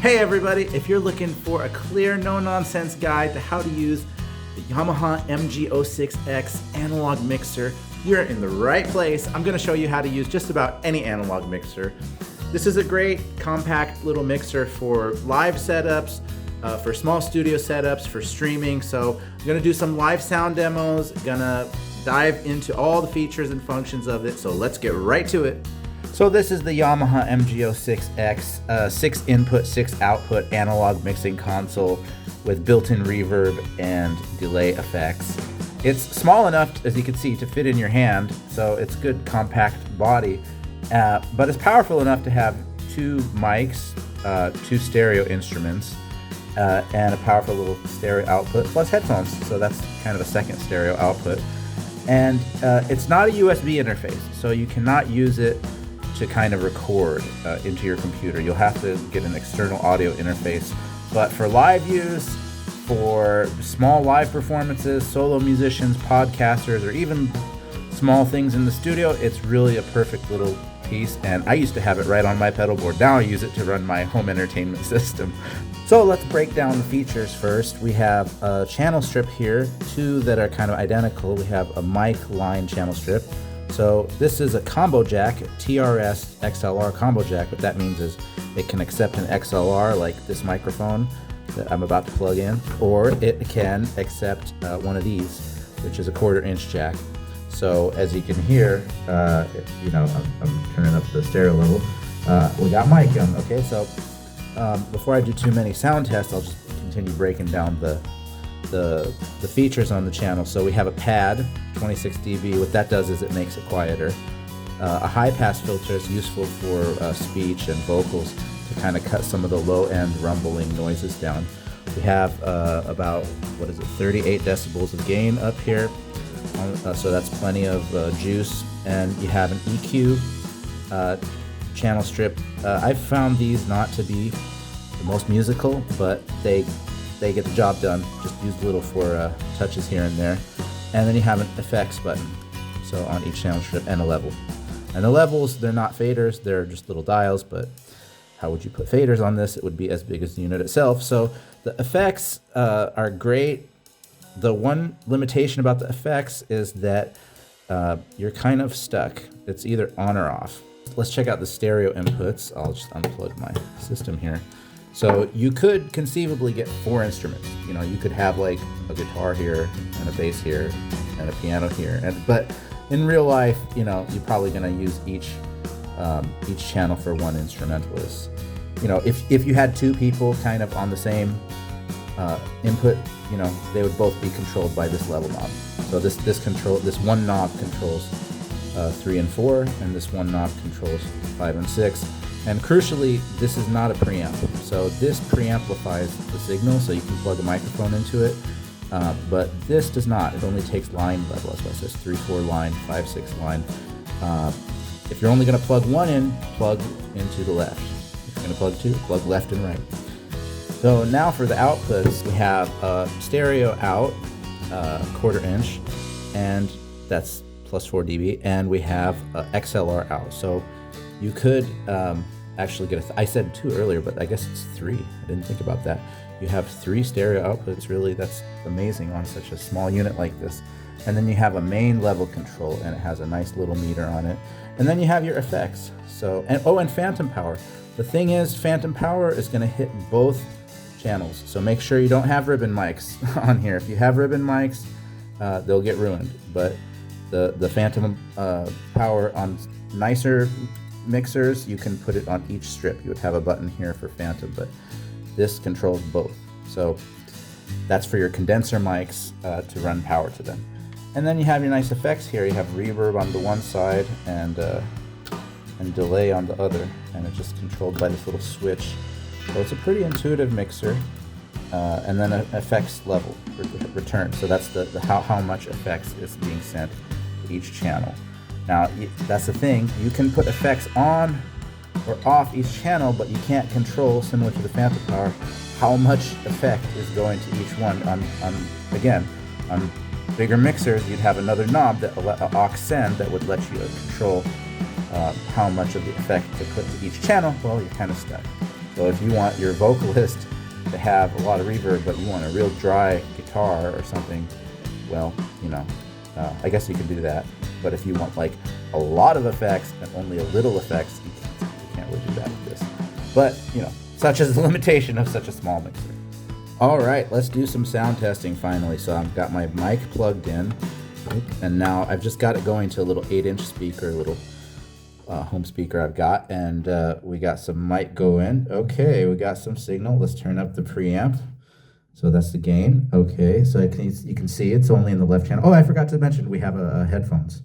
Hey everybody, if you're looking for a clear, no-nonsense guide to how to use the Yamaha MG06X analog mixer, you're in the right place. I'm going to show you how to use just about any analog mixer. This is a great compact little mixer for live setups, for small studio setups, for streaming. So I'm going to do some live sound demos, gonna dive into all the features and functions of it. So let's get right to it. So this is the Yamaha MG06X 6 input, 6 output analog mixing console with built-in reverb and delay effects. It's small enough, as you can see, to fit in your hand, so it's good compact body, but it's powerful enough to have 2 mics, 2 stereo instruments, and a powerful little stereo output, plus headphones, so that's kind of a second stereo output. And it's not a USB interface, so you cannot use it to kind of record into your computer. You'll have to get an external audio interface. But for live use, for small live performances, solo musicians, podcasters, or even small things in the studio, it's really a perfect little piece. And I used to have it right on my pedal board. Now I use it to run my home entertainment system. So let's break down the features first. We have a channel strip here, 2 that are kind of identical. We have a mic line channel strip. So this is a combo jack, TRS XLR combo jack. What that means is it can accept an XLR like this microphone that I'm about to plug in, or it can accept one of these, which is a 1/4 inch jack. So as you can hear, I'm turning up the stereo level. We got mic on. Okay, so before I do too many sound tests, I'll just continue breaking down the features on the channel. So we have a pad, 26 dB. What that does is it makes it quieter. A high pass filter is useful for speech and vocals to kind of cut some of the low end rumbling noises down. We have about 38 decibels of gain up here, so that's plenty of juice. And you have an EQ channel strip. I've found these not to be the most musical, but they get the job done. Just use a little for touches here and there. And then you have an effects button, so on each channel strip, and a level. And the levels, they're not faders, they're just little dials, but how would you put faders on this? It would be as big as the unit itself. So the effects are great. The one limitation about the effects is that you're kind of stuck. It's either on or off. Let's check out the stereo inputs. I'll just unplug my system here. So you could conceivably get 4 instruments. You know, you could have like a guitar here and a bass here and a piano here. But in real life, you know, you're probably going to use each channel for 1 instrumentalist. You know, if you had 2 people kind of on the same input, you know, they would both be controlled by this level knob. So this one knob controls 3 and 4, and this one knob controls 5 and 6. And crucially, this is not a preamp. So this preamplifies the signal, so you can plug a microphone into it. But this does not. It only takes line level. That's why it says 3/4 line, 5/6 line. If you're only going to plug 1 in, plug into the left. If you're going to plug 2, plug left and right. So now for the outputs, we have a stereo out, 1/4 inch, and that's plus 4 dB, and we have a XLR out. So you could actually get I said 2 earlier, but I guess it's 3. I didn't think about that. You have 3 stereo outputs. Really, that's amazing on such a small unit like this. And then you have a main level control, and it has a nice little meter on it. And then you have your effects. So and phantom power. The thing is, phantom power is going to hit both channels. So make sure you don't have ribbon mics on here. If you have ribbon mics, they'll get ruined. But the phantom power on nicer mixers, you can put it on each strip. You would have a button here for phantom, but this controls both. So that's for your condenser mics to run power to them. And then you have your nice effects here. You have reverb on the one side and delay on the other, and it's just controlled by this little switch. So it's a pretty intuitive mixer. And then an effects level return. So that's the how much effects is being sent to each channel. Now, that's the thing, you can put effects on or off each channel, but you can't control, similar to the phantom power, how much effect is going to each one. Again, on bigger mixers, you'd have another knob, that aux send, that would let you control how much of the effect to put to each channel. Well, you're kind of stuck. So if you want your vocalist to have a lot of reverb, but you want a real dry guitar or something, well, you know, I guess you can do that. But if you want like a lot of effects and only a little effects, you can't really do that with this. But, you know, such is the limitation of such a small mixer. All right, let's do some sound testing finally. So I've got my mic plugged in, and now I've just got it going to a little 8-inch speaker, little home speaker I've got, and we got some mic going. Okay, we got some signal. Let's turn up the preamp. So that's the gain. Okay, so you can see it's only in the left channel. Oh, I forgot to mention we have a headphones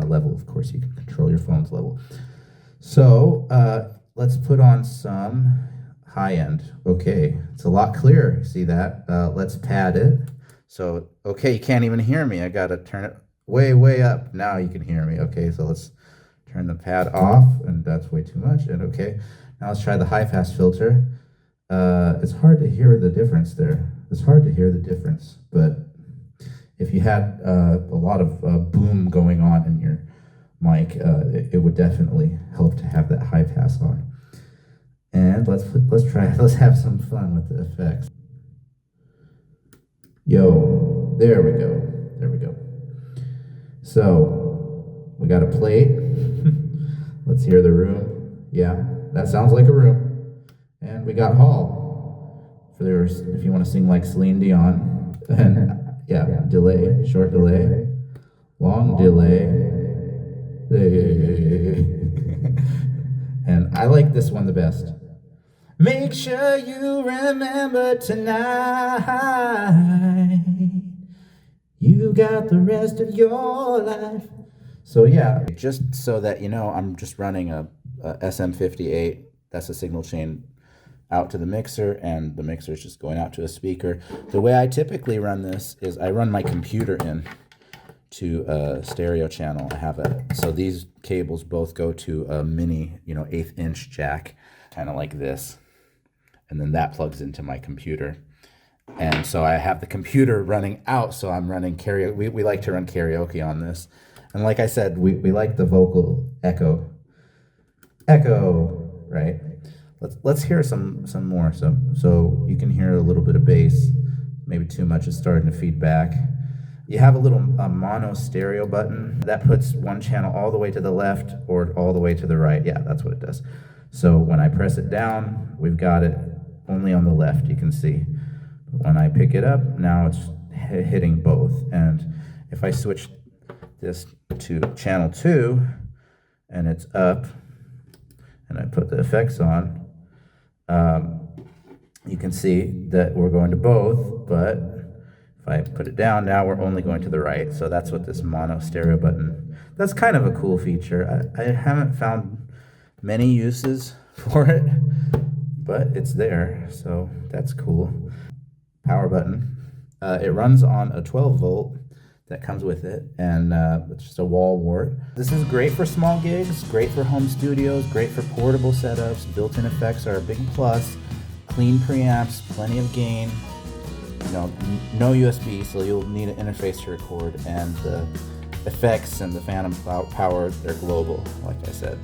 level. Of course, you can control your phone's level. So let's put on some high end. Okay, it's a lot clearer. See that? Let's pad it. So, okay, you can't even hear me. I gotta turn it way up. Now you can hear me. Okay, so let's turn the pad off, and that's way too much. And okay, now let's try the high pass filter. It's hard to hear the difference there. It's hard to hear the difference, but if you had a lot of boom going on in your mic, it would definitely help to have that high pass on. And let's have some fun with the effects. Yo, there we go. So we got a plate. Let's hear the room. Yeah, that sounds like a room. And we got Hall for theirs, if you want to sing like Celine Dion. And yeah, delay, short delay, long delay. And I like this one the best. Make sure you remember tonight, you got the rest of your life. So yeah, just so that you know, I'm just running a SM58. That's a signal chain out to the mixer, and the mixer is just going out to a speaker. The way I typically run this is I run my computer in to a stereo channel. I have so these cables both go to a mini, 1/8-inch jack, kind of like this. And then that plugs into my computer. And so I have the computer running out, so I'm running karaoke. We like to run karaoke on this. And like I said, we like the vocal echo. Echo, right? Let's hear some more. So you can hear a little bit of bass. Maybe too much is starting to feed back. You have a little mono stereo button that puts one channel all the way to the left or all the way to the right. Yeah, that's what it does. So when I press it down, we've got it only on the left, you can see. But when I pick it up, now it's hitting both. And if I switch this to channel 2, and it's up, and I put the effects on, you can see that we're going to both, but if I put it down, now we're only going to the right. So that's what this mono stereo button, that's kind of a cool feature. I haven't found many uses for it, but it's there, so that's cool. Power button. It runs on a 12 volt that comes with it, and it's just a wall wart. This is great for small gigs, great for home studios, great for portable setups. Built-in effects are a big plus. Clean preamps, plenty of gain. No USB, so you'll need an interface to record, and the effects and the phantom power, they're global, like I said.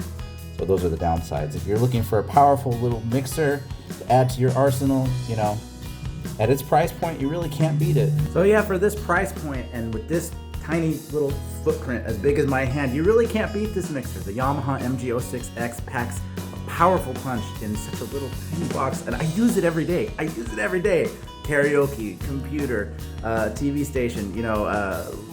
So those are the downsides. If you're looking for a powerful little mixer to add to your arsenal, at its price point, you really can't beat it. So yeah, for this price point and with this tiny little footprint as big as my hand, you really can't beat this mixer. The Yamaha MG06X packs a powerful punch in such a little tiny box, and I use it every day. Karaoke, computer, TV station,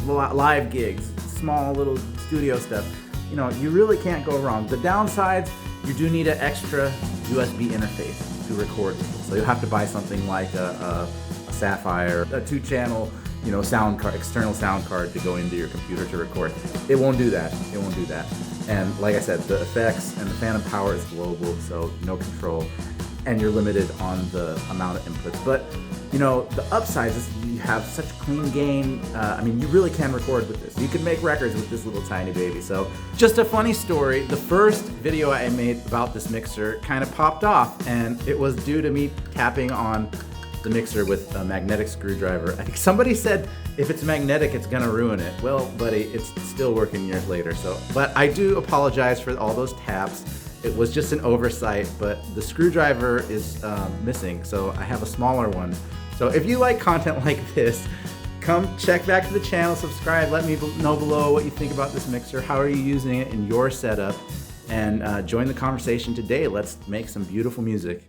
live gigs, small little studio stuff. You really can't go wrong. The downsides, you do need an extra USB interface to record. So you'll have to buy something like a Sapphire, a 2-channel, sound card, external sound card to go into your computer to record. It won't do that. And like I said, the effects and the phantom power is global, so no control, and you're limited on the amount of inputs. But the upsides is you have such clean gain. You really can record with this. You can make records with this little tiny baby. So just a funny story, the first video I made about this mixer kind of popped off, and it was due to me tapping on the mixer with a magnetic screwdriver. I think somebody said if it's magnetic, it's gonna ruin it. Well, buddy, it's still working years later. But I do apologize for all those taps. It was just an oversight, but the screwdriver is missing, so I have a smaller one. So if you like content like this, come check back to the channel, subscribe, let me know below what you think about this mixer, how are you using it in your setup, and join the conversation today. Let's make some beautiful music.